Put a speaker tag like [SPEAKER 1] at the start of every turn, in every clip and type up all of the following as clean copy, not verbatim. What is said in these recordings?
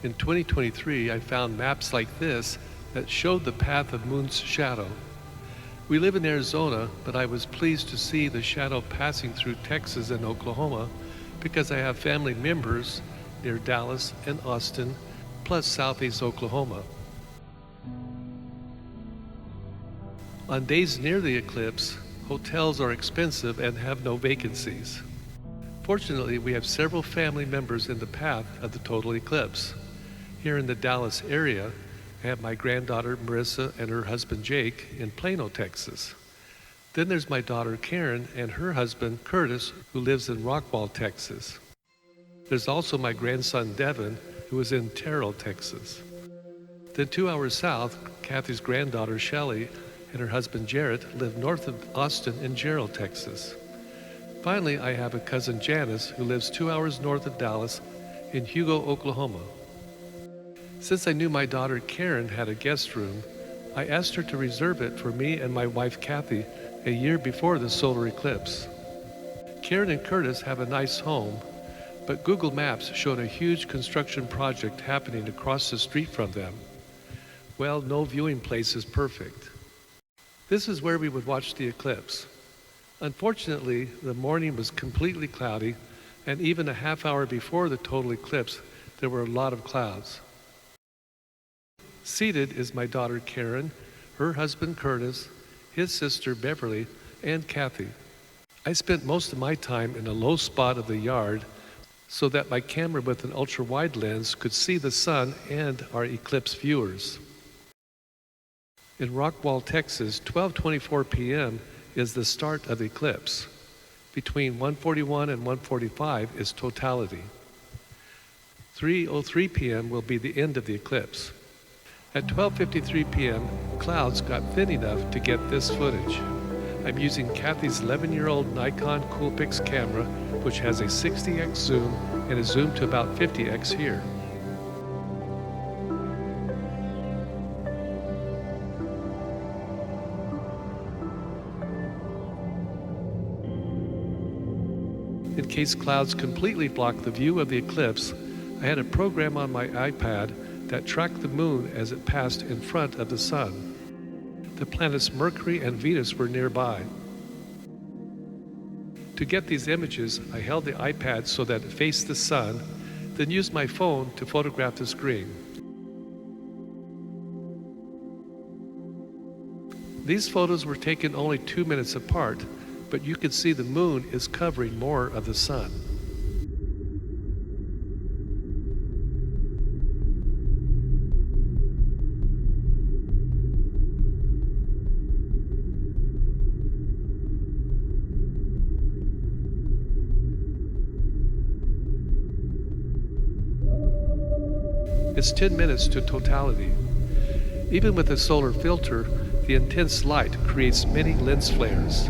[SPEAKER 1] In 2023, I found maps like this that showed the path of Moon's shadow. We live in Arizona, but I was pleased to see the shadow passing through Texas and Oklahoma because I have family members near Dallas and Austin, plus southeast Oklahoma. On days near the eclipse, hotels are expensive and have no vacancies. Fortunately, we have several family members in the path of the total eclipse. Here in the Dallas area, I have my granddaughter Marissa and her husband Jake in Plano, Texas. Then there's my daughter Karen and her husband Curtis, who lives in Rockwall, Texas. There's also my grandson Devin, who is in Terrell, Texas. Then 2 hours south, Kathy's granddaughter Shelley and her husband Jarrett live north of Austin in Gerald, Texas. Finally, I have a cousin Janice who lives 2 hours north of Dallas in Hugo, Oklahoma. Since I knew my daughter Karen had a guest room, I asked her to reserve it for me and my wife Kathy a year before the solar eclipse. Karen and Curtis have a nice home, but Google Maps showed a huge construction project happening across the street from them. Well, no viewing place is perfect. This is where we would watch the eclipse. Unfortunately, the morning was completely cloudy, and even a half hour before the total eclipse, there were a lot of clouds. Seated is my daughter Karen, her husband Curtis, his sister Beverly, and Kathy. I spent most of my time in a low spot of the yard so that my camera with an ultra-wide lens could see the sun and our eclipse viewers. In Rockwall, Texas, 12:24 p.m. is the start of the eclipse. Between 1:41 and 1:45 is totality. 3:03 p.m. will be the end of the eclipse. At 12:53 p.m., clouds got thin enough to get this footage. I'm using Kathy's 11-year-old Nikon Coolpix camera, which has a 60x zoom and a zoom to about 50x here. In case clouds completely block the view of the eclipse, I had a program on my iPad that tracked the moon as it passed in front of the sun. The planets Mercury and Venus were nearby. To get these images, I held the iPad so that it faced the sun, then used my phone to photograph the screen. These photos were taken only 2 minutes apart, but you can see the moon is covering more of the sun. It's 10 minutes to totality. Even with a solar filter, the intense light creates many lens flares.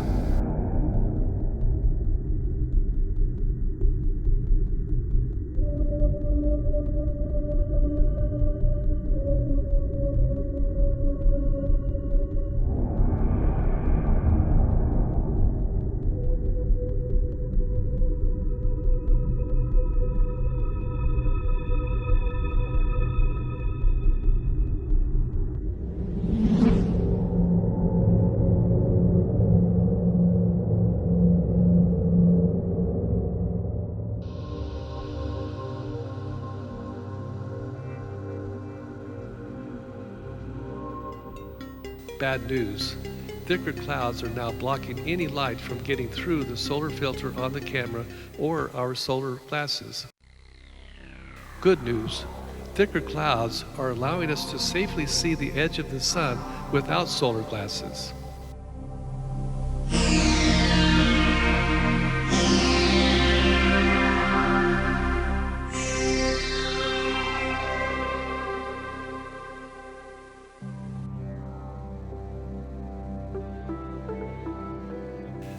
[SPEAKER 1] Bad news. Thicker clouds are now blocking any light from getting through the solar filter on the camera or our solar glasses. Good news. Thicker clouds are allowing us to safely see the edge of the sun without solar glasses.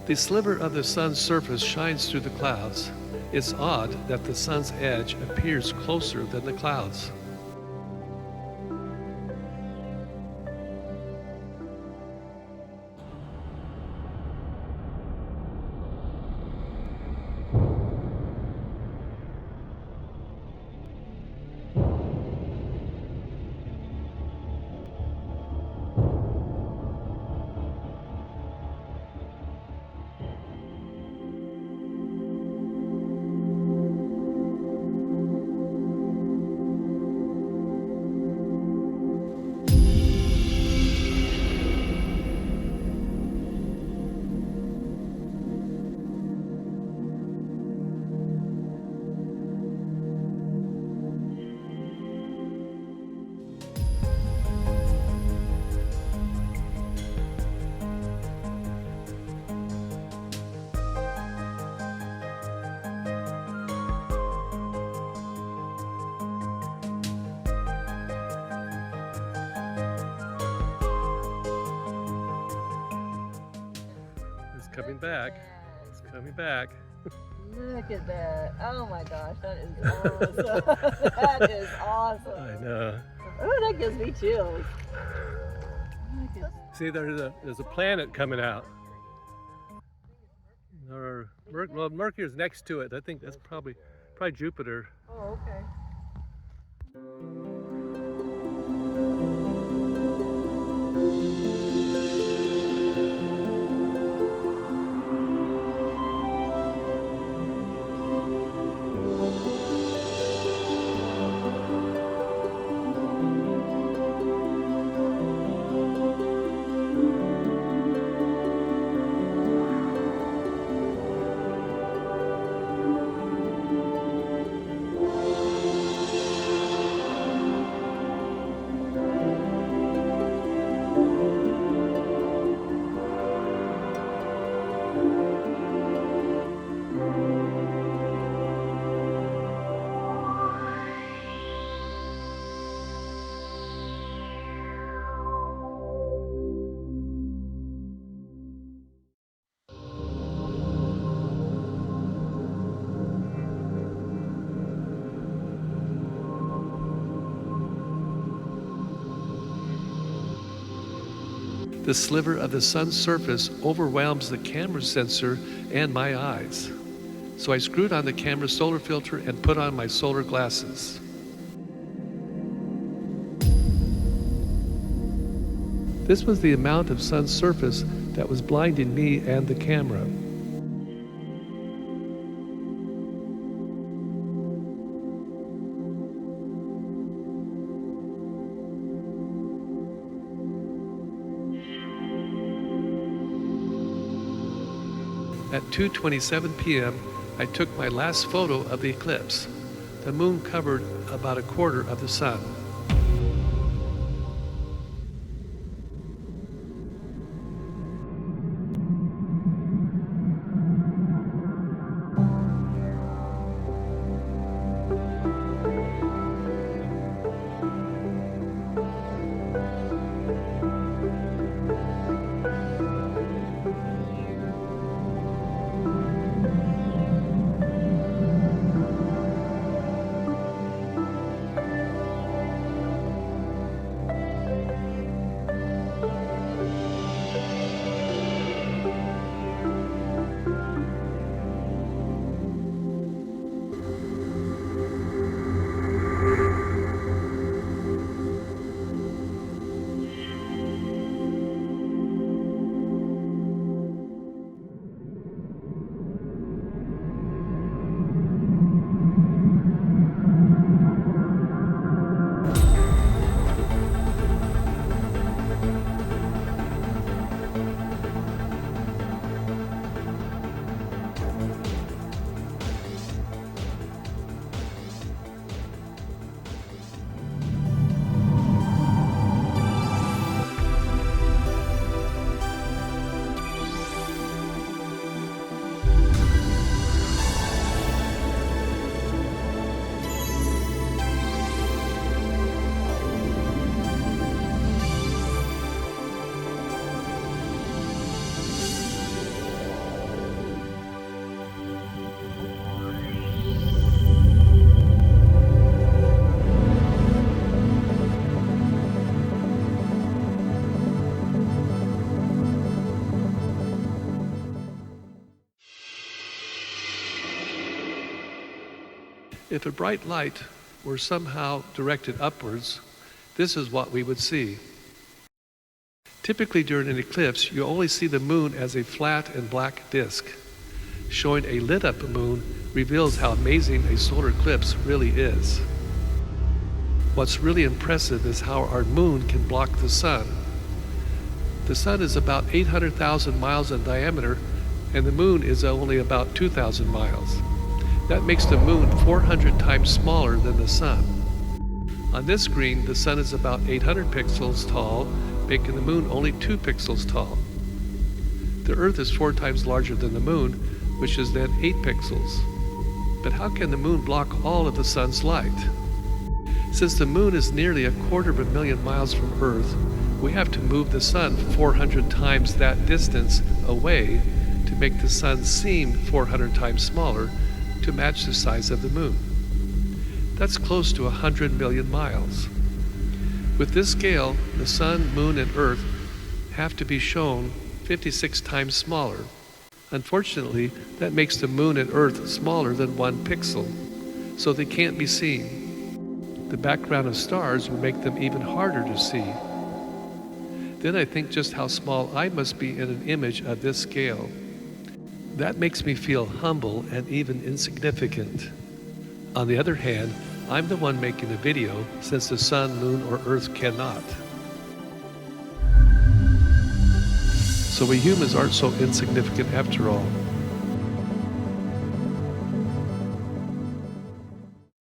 [SPEAKER 1] The sliver of the sun's surface shines through the clouds. It's odd that the sun's edge appears closer than the clouds. coming back. It's coming back.
[SPEAKER 2] Look at that. Oh my gosh, that is awesome. That is awesome.
[SPEAKER 1] I know.
[SPEAKER 2] Oh, that gives me chills.
[SPEAKER 1] See, there's a planet coming out. Well, Mercury's next to it. I think that's probably Jupiter.
[SPEAKER 2] Oh, okay.
[SPEAKER 1] The sliver of the sun's surface overwhelms the camera sensor and my eyes. So I screwed on the camera solar filter and put on my solar glasses. This was the amount of sun's surface that was blinding me and the camera. At 2:27 p.m., I took my last photo of the eclipse. The moon covered about a quarter of the sun. If a bright light were somehow directed upwards, this is what we would see. Typically during an eclipse, you only see the moon as a flat and black disk. Showing a lit up moon reveals how amazing a solar eclipse really is. What's really impressive is how our moon can block the sun. The sun is about 800,000 miles in diameter, and the moon is only about 2,000 miles. That makes the moon 400 times smaller than the sun. On this screen, the sun is about 800 pixels tall, making the moon only 2 pixels tall. The Earth is 4 times larger than the moon, which is then 8 pixels. But how can the moon block all of the sun's light? Since the moon is nearly 250,000 miles from Earth, we have to move the sun 400 times that distance away to make the sun seem 400 times smaller to match the size of the moon. That's close to 100 million miles. With this scale, the sun, moon, and earth have to be shown 56 times smaller. Unfortunately, that makes the moon and earth smaller than 1 pixel, so they can't be seen. The background of stars would make them even harder to see. Then I think just how small I must be in an image of this scale. That makes me feel humble and even insignificant. On the other hand, I'm the one making the video since the sun, moon, or earth cannot. So we humans aren't so insignificant after all.